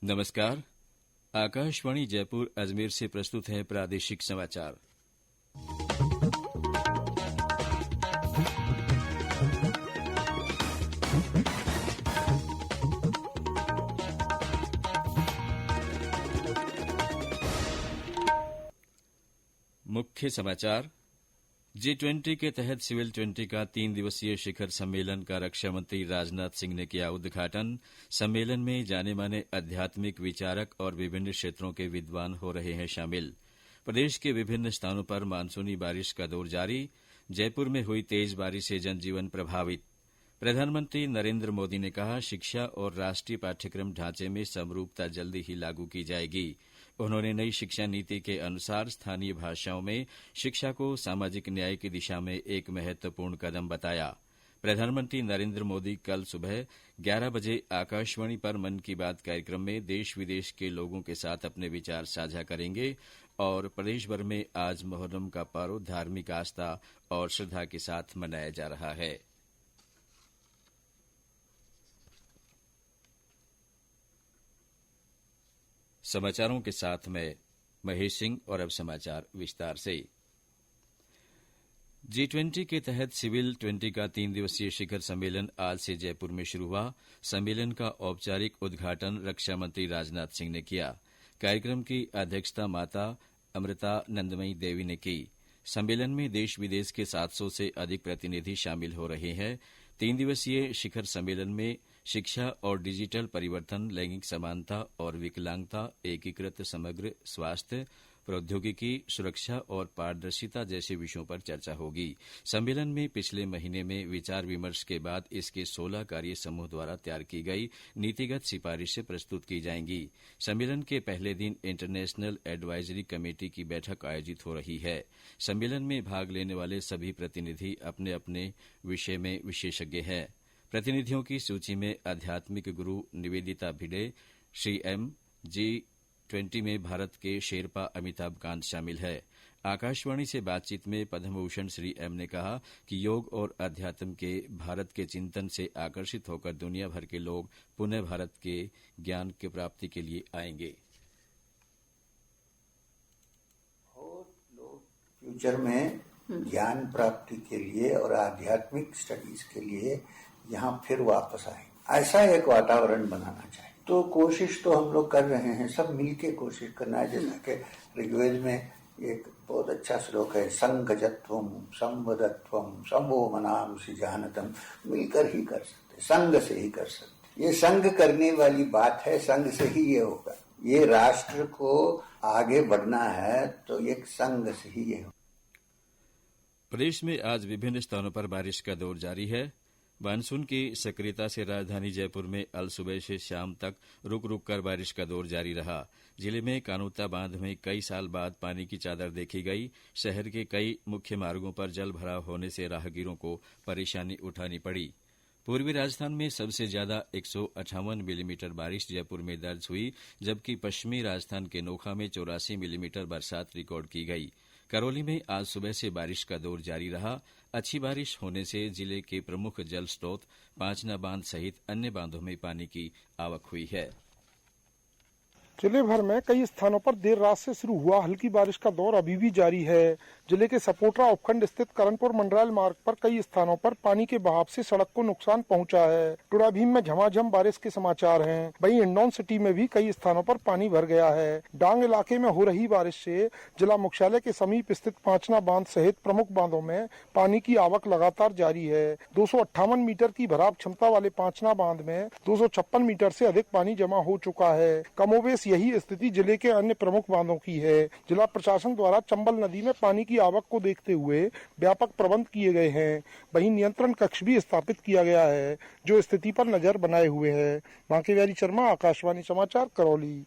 नमस्कार। आकाशवाणी जयपुर अजमेर से प्रस्तुत है प्रादेशिक समाचार। मुख्य समाचार। G20 के तहत सिविल 20 का 3 दिवसीय शिखर सम्मेलन का रक्षा मंत्री राजनाथ सिंह ने किया उद्घाटन। सम्मेलन में जाने माने आध्यात्मिक विचारक और विभिन्न क्षेत्रों के विद्वान हो रहे हैं शामिल। प्रदेश के विभिन्न स्थानों पर मानसूनी बारिश का दौर जारी। जयपुर में हुई तेज बारिश से जनजीवन प्रभावित। प्रधानमंत्री नरेंद्र मोदी ने कहा, शिक्षा और राष्ट्रीय पाठ्यक्रम ढांचे में समरूपता जल्दी ही लागू की जाएगी। उन्होंने नई शिक्षा नीति के अनुसार स्थानीय भाषाओं में शिक्षा को सामाजिक न्याय की दिशा में एक महत्वपूर्ण कदम बताया। प्रधानमंत्री नरेंद्र मोदी कल सुबह 11 बजे आकाशवाणी पर मन की बात कार्यक्रम में देश विदेश के लोगों के साथ अपने विचार साझा करेंगे और प्रदेश भर में आज मुहर्रम का पर्व धार्मिक आस्था और श्रद्धा के साथ मनाया जा रहा है। समाचारों के साथ मैं महेश सिंह और अब समाचार विस्तार से। G20 के तहत सिविल 20 का 3 दिवसीय शिखर सम्मेलन आज से जयपुर में शुरू हुआ। सम्मेलन का औपचारिक उद्घाटन रक्षा मंत्री राजनाथ सिंह ने किया। कार्यक्रम की अध्यक्षता माता अमृता नंदमयी देवी ने की। सम्मेलन में देश विदेश के 700 से अधिक प्रतिनिधि शामिल हो रहे हैं। 3 दिवसीय शिखर सम्मेलन में शिक्षा और डिजिटल परिवर्तन, लैंगिक समानता और विकलांगता, एकीकृत समग्र स्वास्थ्य, प्रौद्योगिकी, सुरक्षा और पारदर्शिता जैसे विषयों पर चर्चा होगी। सम्मेलन में पिछले महीने में विचार विमर्श के बाद इसके 16 कार्य समूह द्वारा तैयार की गई नीतिगत सिफारिशें प्रस्तुत की जाएंगी। सम्मेलन के पहले दिन इंटरनेशनल एडवाइजरी कमेटी की बैठक आयोजित हो रही है। सम्मेलन में भाग लेने वाले सभी प्रतिनिधि अपने अपने विषय में विशेषज्ञ हैं। प्रतिनिधियों की सूची में आध्यात्मिक गुरु निवेदिता भिडे, श्री एम, G20 में भारत के शेरपा अमिताभ कांत शामिल है। आकाशवाणी से बातचीत में पद्म भूषण श्री एम ने कहा कि योग और अध्यात्म के भारत के चिंतन से आकर्षित होकर दुनिया भर के लोग पुनः भारत के ज्ञान की प्राप्ति के लिए आएंगे। बहुत लोग फ्यूचर में ज्ञान प्राप्ति के लिए और आध्यात्मिक स्टडीज के लिए यहाँ फिर वापस आए, ऐसा एक वातावरण बनाना चाहिए। तो कोशिश तो हम लोग कर रहे हैं, सब मिलके कोशिश करना है। जैसा कि ऋग्वेद में एक बहुत अच्छा श्लोक है, संघजत्वम संवदत्वम संभो मनांसि जानतम। मिलकर ही कर सकते, संघ से ही कर सकते। ये संघ करने वाली बात है, संघ से ही ये होगा। ये राष्ट्र को आगे बढ़ना है तो एक संघ से ही ये होगा। प्रदेश में आज विभिन्न स्थानों पर बारिश का दौर जारी है। मानसून की सक्रियता से राजधानी जयपुर में अल सुबह से शाम तक रुक रुक कर बारिश का दौर जारी रहा। जिले में कानूता बांध में कई साल बाद पानी की चादर देखी गई। शहर के कई मुख्य मार्गों पर जल भराव होने से राहगीरों को परेशानी उठानी पड़ी। पूर्वी राजस्थान में सबसे ज्यादा 158 मिलीमीटर बारिश जयपुर में दर्ज हुई, जबकि पश्चिमी राजस्थान के नोखा में 84 मिलीमीटर बरसात रिकॉर्ड की गई। करौली में आज सुबह से बारिश का दौर जारी रहा। अच्छी बारिश होने से जिले के प्रमुख जल स्रोत पांचना बांध सहित अन्य बांधों में पानी की आवक हुई है। जिले भर में कई स्थानों पर देर रात से शुरू हुआ हल्की बारिश का दौर अभी भी जारी है। जिले के सपोटरा उपखंड स्थित करणपुर मंडरायल मार्ग पर कई स्थानों पर पानी के बहाव से सड़क को नुकसान पहुंचा है। टुडा भीम में झमाझम बारिश के समाचार हैं। वहीं हिंडौन सिटी में भी कई स्थानों पर पानी भर गया है। डांग इलाके में हो रही बारिश से जिला मुख्यालय के समीप स्थित पांचना बांध सहित प्रमुख बांधों में पानी की आवक लगातार जारी है। 258 मीटर की भराव क्षमता वाले पांचना बांध में 256 मीटर से अधिक पानी जमा हो चुका है। कमोबेश यही स्थिति जिले के अन्य प्रमुख बांधों की है। जिला प्रशासन द्वारा चंबल नदी में पानी की आवक को देखते हुए व्यापक प्रबंध किए गए हैं। वहीं नियंत्रण कक्ष भी स्थापित किया गया है, जो स्थिति पर नजर बनाए हुए है। बांके बिहारी शर्मा, आकाशवाणी समाचार, करौली।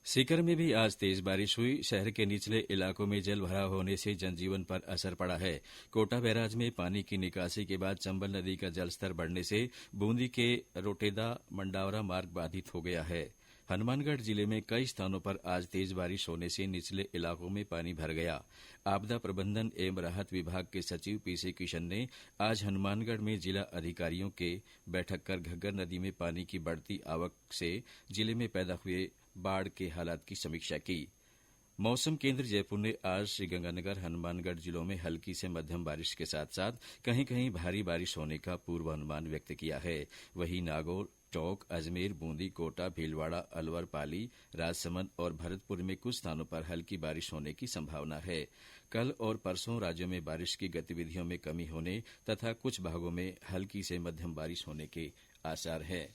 सीकर में भी आज तेज बारिश हुई। शहर के निचले इलाकों में जल भराव होने से जनजीवन पर असर पड़ा है। कोटा बैराज में पानी की निकासी के बाद चंबल नदी का जलस्तर बढ़ने से बूंदी के रोटेदा मंडावरा मार्ग बाधित हो गया है। हनुमानगढ़ जिले में कई स्थानों पर आज तेज बारिश होने से निचले इलाकों में पानी भर गया। आपदा प्रबंधन एवं राहत विभाग के सचिव पीसी किशन ने आज हनुमानगढ़ में जिला अधिकारियों के बैठक कर घग्गर नदी में पानी की बढ़ती आवक से जिले में पैदा हुए बाढ़ के हालात की समीक्षा की। मौसम केंद्र जयपुर ने आज श्रीगंगानगर हनुमानगढ़ जिलों में हल्की से मध्यम बारिश के साथ साथ कहीं कहीं भारी बारिश होने का पूर्वानुमान व्यक्त किया है। वहीं नागौर, टोंक, अजमेर, बूंदी, कोटा, भीलवाड़ा, अलवर, पाली, राजसमंद और भरतपुर में कुछ स्थानों पर हल्की बारिश होने की संभावना है। कल और परसों राज्य में बारिश की गतिविधियों में कमी होने तथा कुछ भागों में हल्की से मध्यम बारिश होने के आसार हैं।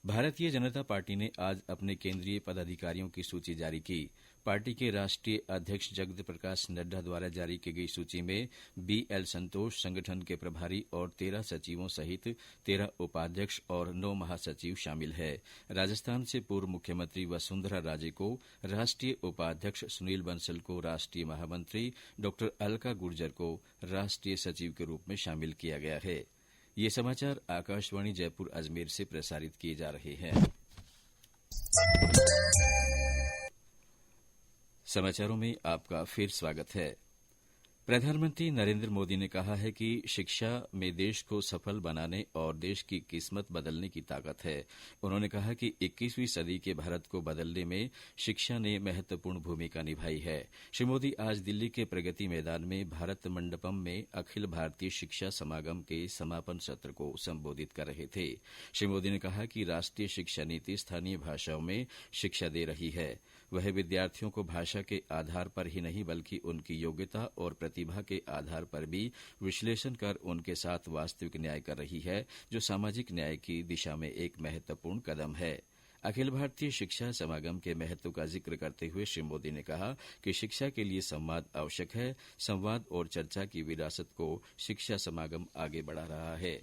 भारतीय जनता पार्टी ने आज अपने केंद्रीय पदाधिकारियों की सूची जारी की। पार्टी के राष्ट्रीय अध्यक्ष जगत प्रकाश नड्डा द्वारा जारी की गई सूची में बीएल संतोष संगठन के प्रभारी और 13 सचिवों सहित 13 उपाध्यक्ष और 9 महासचिव शामिल है। राजस्थान से पूर्व मुख्यमंत्री वसुंधरा राजे को राष्ट्रीय उपाध्यक्ष, सुनील बंसल को राष्ट्रीय महामंत्री, डॉ अलका गुर्जर को राष्ट्रीय सचिव के रूप में शामिल किया गया है। ये समाचार आकाशवाणी जयपुर अजमेर से प्रसारित किए जा रहे हैं। समाचारों में आपका फिर स्वागत है। प्रधानमंत्री नरेंद्र मोदी ने कहा है कि शिक्षा में देश को सफल बनाने और देश की किस्मत बदलने की ताकत है। उन्होंने कहा कि 21वीं सदी के भारत को बदलने में शिक्षा ने महत्वपूर्ण भूमिका निभाई है। श्री मोदी आज दिल्ली के प्रगति मैदान में भारत मंडपम में अखिल भारतीय शिक्षा समागम के समापन सत्र को संबोधित कर रहे थे। श्री मोदी ने कहा कि राष्ट्रीय शिक्षा नीति स्थानीय भाषाओं में शिक्षा दे रही है। वह विद्यार्थियों को भाषा के आधार पर ही नहीं बल्कि उनकी योग्यता और प्रतिभा के आधार पर भी विश्लेषण कर उनके साथ वास्तविक न्याय कर रही है, जो सामाजिक न्याय की दिशा में एक महत्वपूर्ण कदम है। अखिल भारतीय शिक्षा समागम के महत्व का जिक्र करते हुए श्री मोदी ने कहा कि शिक्षा के लिए संवाद आवश्यक है। संवाद और चर्चा की विरासत को शिक्षा समागम आगे बढ़ा रहा है।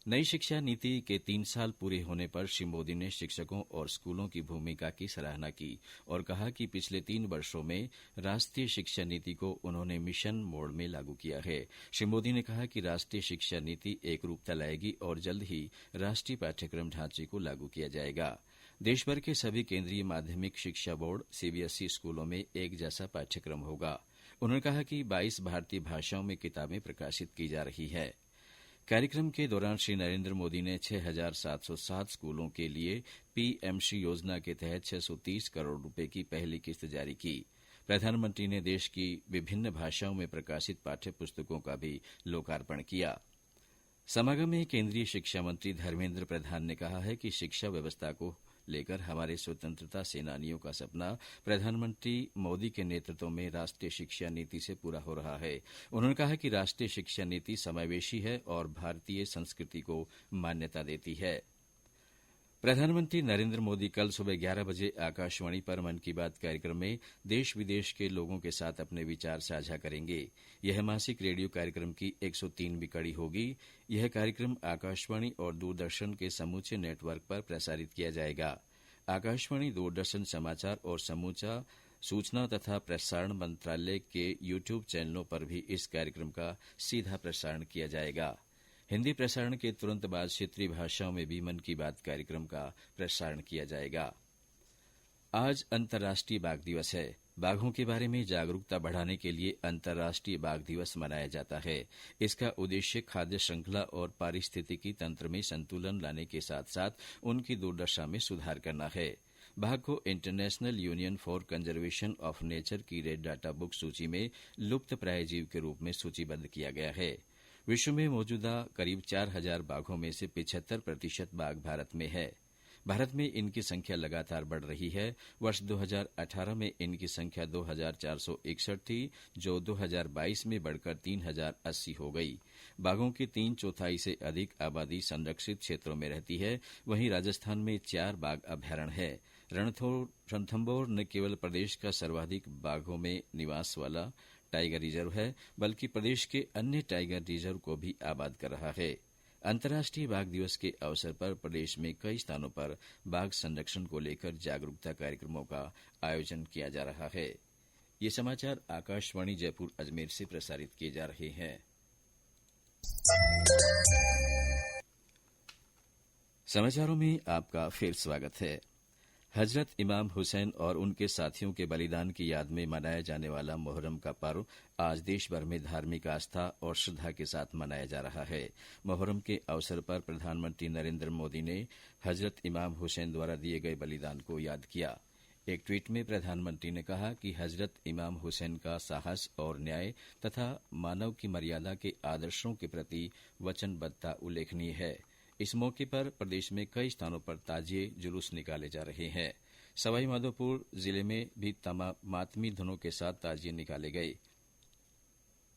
नई शिक्षा नीति के 3 साल पूरे होने पर श्री मोदी ने शिक्षकों और स्कूलों की भूमिका की सराहना की और कहा कि पिछले 3 वर्षों में राष्ट्रीय शिक्षा नीति को उन्होंने मिशन मोड में लागू किया है। श्री मोदी ने कहा कि राष्ट्रीय शिक्षा नीति एक रूपता लाएगी और जल्द ही राष्ट्रीय पाठ्यक्रम ढांचे को लागू किया जाएगा। देशभर के सभी केंद्रीय माध्यमिक शिक्षा बोर्ड सीबीएसई स्कूलों में एक जैसा पाठ्यक्रम होगा। उन्होंने कहा कि 22 भारतीय भाषाओं में किताबें प्रकाशित की जा रही है। कार्यक्रम के दौरान श्री नरेंद्र मोदी ने 6,707 स्कूलों के लिए पीएमश्री योजना के तहत 630 करोड़ रुपए की पहली किस्त जारी की। प्रधानमंत्री ने देश की विभिन्न भाषाओं में प्रकाशित पाठ्य पुस्तकों का भी लोकार्पण किया। समागम में केंद्रीय शिक्षा मंत्री धर्मेंद्र प्रधान ने कहा है कि शिक्षा व्यवस्था को लेकर हमारे स्वतंत्रता सेनानियों का सपना प्रधानमंत्री मोदी के नेतृत्व में राष्ट्रीय शिक्षा नीति से पूरा हो रहा है। उन्होंने कहा कि राष्ट्रीय शिक्षा नीति समावेशी है और भारतीय संस्कृति को मान्यता देती है। प्रधानमंत्री नरेंद्र मोदी कल सुबह 11 बजे आकाशवाणी पर मन की बात कार्यक्रम में देश विदेश के लोगों के साथ अपने विचार साझा करेंगे। यह मासिक रेडियो कार्यक्रम की 103वीं कड़ी होगी। यह कार्यक्रम आकाशवाणी और दूरदर्शन के समूचे नेटवर्क पर प्रसारित किया जाएगा। आकाशवाणी, दूरदर्शन समाचार और समूचा सूचना तथा प्रसारण मंत्रालय के यूट्यूब चैनलों पर भी इस कार्यक्रम का सीधा प्रसारण किया जाएगा। हिंदी प्रसारण के तुरंत बाद क्षेत्रीय भाषाओं में भी मन की बात कार्यक्रम का प्रसारण किया जाएगा। आज अंतर्राष्ट्रीय बाघ दिवस है। बाघों के बारे में जागरूकता बढ़ाने के लिए अंतर्राष्ट्रीय बाघ दिवस मनाया जाता है। इसका उद्देश्य खाद्य श्रृंखला और पारिस्थितिकी तंत्र में संतुलन लाने के साथ साथ उनकी दुर्दशा में सुधार करना है। बाघ को international union for conservation of nature की रेड डाटा बुक सूची में लुप्त प्राय जीव के रूप में सूचीबद्ध किया गया है। विश्व में मौजूदा करीब 4,000 बाघों में से 75% बाघ भारत में है। भारत में इनकी संख्या लगातार बढ़ रही है। वर्ष 2018 में इनकी संख्या 2,461 थी, जो 2022 में बढ़कर 3,080 हो गई। बाघों की 3/4 से अधिक आबादी संरक्षित क्षेत्रों में रहती है। वहीं राजस्थान में 4 बाघ अभयारण्य है। रणथंभौर न केवल प्रदेश का सर्वाधिक बाघों में निवास वाला टाइगर रिजर्व है, बल्कि प्रदेश के अन्य टाइगर रिजर्व को भी आबाद कर रहा है। अंतर्राष्ट्रीय बाघ दिवस के अवसर पर प्रदेश में कई स्थानों पर बाघ संरक्षण को लेकर जागरूकता कार्यक्रमों का आयोजन किया जा रहा है। ये समाचार आकाशवाणी जयपुर अजमेर से प्रसारित किए जा रहे हैं। समाचारों में आपका फिर स्वागत है। हजरत इमाम हुसैन और उनके साथियों के बलिदान की याद में मनाया जाने वाला मोहर्रम का पर्व आज देश भर में धार्मिक आस्था और श्रद्धा के साथ मनाया जा रहा है। मोहर्रम के अवसर पर प्रधानमंत्री नरेंद्र मोदी ने हजरत इमाम हुसैन द्वारा दिए गए बलिदान को याद किया। एक ट्वीट में प्रधानमंत्री ने कहा कि हजरत इमाम हुसैन का साहस और न्याय तथा मानव की मर्यादा के आदर्शों के प्रति वचनबद्धता उल्लेखनीय है। इस मौके पर प्रदेश में कई स्थानों पर ताजिए जुलूस निकाले जा रहे हैं। सवाईमाधोपुर जिले में भी मातमी धुनों के साथ ताजिए निकाले गए।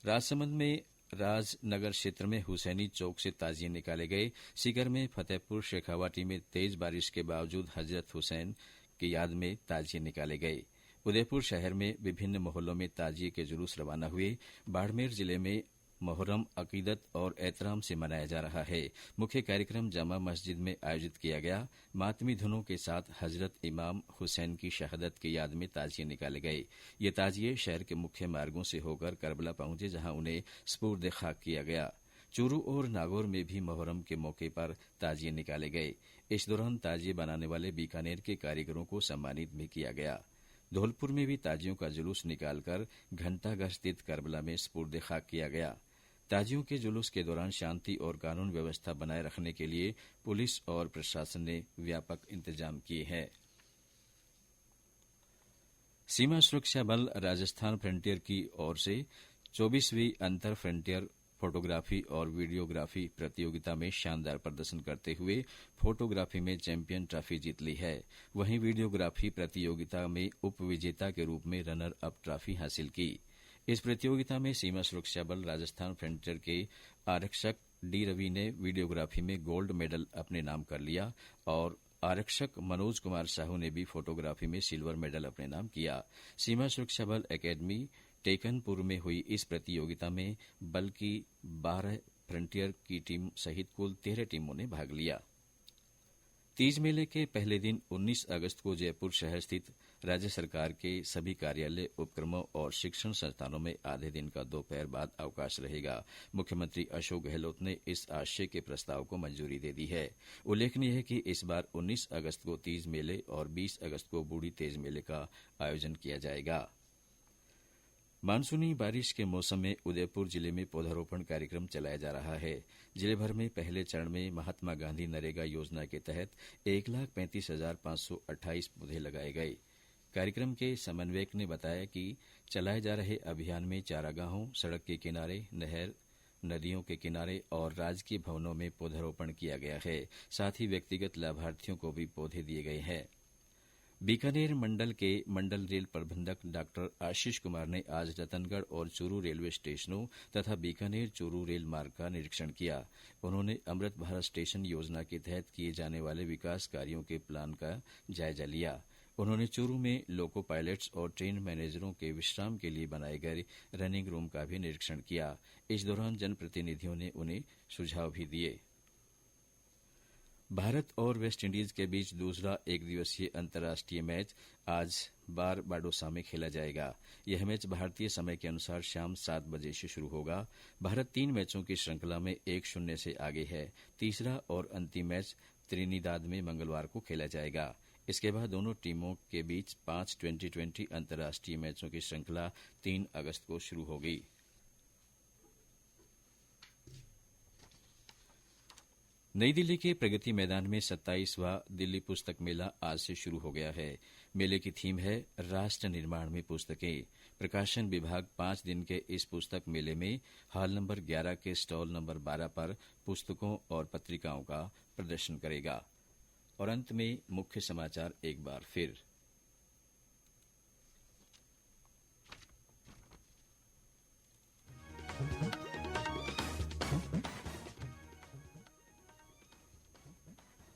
राजसमंद में राजनगर क्षेत्र में हुसैनी चौक से ताजिए निकाले गए। सीकर में फतेहपुर शेखावाटी में तेज बारिश के बावजूद हजरत हुसैन की याद में ताजिए निकाले गए। उदयपुर शहर में विभिन्न मोहल्लों में ताजिए के जुलूस रवाना हुए। बाड़मेर जिले में मोहर्रम अकीदत और एहतराम से मनाया जा रहा है। मुख्य कार्यक्रम जामा मस्जिद में आयोजित किया गया। मातमी धुनों के साथ हजरत इमाम हुसैन की शहादत की याद में ताजिए निकाले गए। ये ताजिए शहर के मुख्य मार्गों से होकर करबला पहुंचे, जहां उन्हें स्पुर्द खाक किया गया। चूरू और नागौर में भी मोहर्रम के मौके पर ताजिए निकाले गए। इस दौरान ताजिए बनाने वाले बीकानेर के कारीगरों को सम्मानित भी किया गया। धौलपुर में भी ताजियों का जुलूस निकालकर घंटाघर स्थित करबला में स्पुर्द खाक किया गया। ताजियों के जुलूस के दौरान शांति और कानून व्यवस्था बनाए रखने के लिए पुलिस और प्रशासन ने व्यापक इंतजाम किए हैं। सीमा सुरक्षा बल राजस्थान फ्रंटियर की ओर से 24वीं अंतर फ्रंटियर फोटोग्राफी और वीडियोग्राफी प्रतियोगिता में शानदार प्रदर्शन करते हुए फोटोग्राफी में चैंपियन ट्रॉफी जीत ली है। वहीं वीडियोग्राफी प्रतियोगिता में उपविजेता के रूप में रनर अप ट्रॉफी हासिल की। इस प्रतियोगिता में सीमा सुरक्षा बल राजस्थान फ्रंटियर के आरक्षक डी रवि ने वीडियोग्राफी में गोल्ड मेडल अपने नाम कर लिया और आरक्षक मनोज कुमार साहू ने भी फोटोग्राफी में सिल्वर मेडल अपने नाम किया। सीमा सुरक्षा बल एकेडमी टेकनपुर में हुई इस प्रतियोगिता में बल की 12 फ्रंटियर की टीम सहित कुल 13 टीमों ने भाग लिया। तीज मेले के पहले दिन 19 अगस्त को जयपुर शहर स्थित राज्य सरकार के सभी कार्यालय, उपक्रमों और शिक्षण संस्थानों में आधे दिन का दोपहर बाद अवकाश रहेगा। मुख्यमंत्री अशोक गहलोत ने इस आशय के प्रस्ताव को मंजूरी दे दी है। उल्लेखनीय है कि इस बार 19 अगस्त को तीज मेले और 20 अगस्त को बूढ़ी तेज मेले का आयोजन किया जाएगा। मानसूनी बारिश के मौसम में उदयपुर जिले में पौधारोपण कार्यक्रम चलाया जा रहा है। जिले भर में पहले चरण में महात्मा गांधी नरेगा योजना के तहत 1,35,528 पौधे लगाए गए। कार्यक्रम के समन्वयक ने बताया कि चलाए जा रहे अभियान में चारागाहों, सड़क के किनारे, नहर, नदियों के किनारे और राजकीय भवनों में पौधारोपण किया गया है। साथ ही व्यक्तिगत लाभार्थियों को भी पौधे दिए गए हैं। बीकानेर मंडल के मंडल रेल प्रबंधक डॉक्टर आशीष कुमार ने आज रतनगढ़ और चूरू रेलवे स्टेशनों तथा बीकानेर चूरू रेल मार्ग का निरीक्षण किया। उन्होंने अमृत भारत स्टेशन योजना के तहत किए जाने वाले विकास कार्यों के प्लान का जायजा लिया। उन्होंने चूरू में लोको पायलट्स और ट्रेन मैनेजरों के विश्राम के लिए बनाए गए रनिंग रूम का भी निरीक्षण किया। इस दौरान जनप्रतिनिधियों ने उन्हें सुझाव भी दिए। भारत और वेस्टइंडीज के बीच दूसरा एक दिवसीय अंतर्राष्ट्रीय मैच आज बारबाडोसा में खेला जाएगा। यह मैच भारतीय समय के अनुसार शाम 7 बजे से शुरू होगा। भारत 3 मैचों की श्रृंखला में 1-0 से आगे है। तीसरा और अंतिम मैच त्रिनिदाद में मंगलवार को खेला जाएगा। इसके बाद दोनों टीमों के बीच 5 2020 अंतर्राष्ट्रीय मैचों की श्रृंखला 3 अगस्त को शुरू होगी। नई दिल्ली के प्रगति मैदान में 27वां दिल्ली पुस्तक मेला आज से शुरू हो गया है। मेले की थीम है राष्ट्र निर्माण में पुस्तकें। प्रकाशन विभाग 5 दिन के इस पुस्तक मेले में हॉल नंबर 11 के स्टॉल नंबर 12 पर पुस्तकों और पत्रिकाओं का प्रदर्शन करेगा। और अंत में मुख्य समाचार एक बार फिर।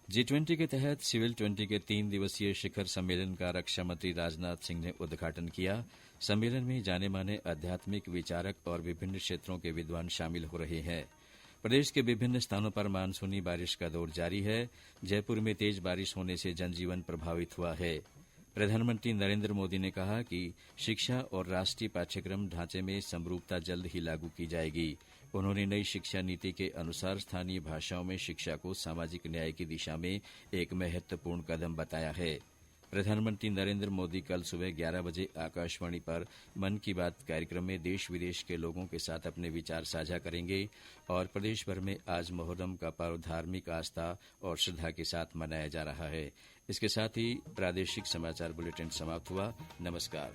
G20 के तहत सिविल 20 के 3 दिवसीय शिखर सम्मेलन का रक्षा मंत्री राजनाथ सिंह ने उद्घाटन किया। सम्मेलन में जाने माने आध्यात्मिक विचारक और विभिन्न क्षेत्रों के विद्वान शामिल हो रहे हैं। प्रदेश के विभिन्न स्थानों पर मानसूनी बारिश का दौर जारी है। जयपुर में तेज बारिश होने से जनजीवन प्रभावित हुआ है। प्रधानमंत्री नरेंद्र मोदी ने कहा कि शिक्षा और राष्ट्रीय पाठ्यक्रम ढांचे में समरूपता जल्द ही लागू की जाएगी। उन्होंने नई शिक्षा नीति के अनुसार स्थानीय भाषाओं में शिक्षा को सामाजिक न्याय की दिशा में एक महत्वपूर्ण कदम बताया है। प्रधानमंत्री नरेंद्र मोदी कल सुबह 11 बजे आकाशवाणी पर मन की बात कार्यक्रम में देश विदेश के लोगों के साथ अपने विचार साझा करेंगे और प्रदेश भर में आज मुहर्रम का पर्व धार्मिक आस्था और श्रद्धा के साथ मनाया जा रहा है। इसके साथ ही प्रादेशिक समाचार बुलेटिन समाप्त हुआ। नमस्कार।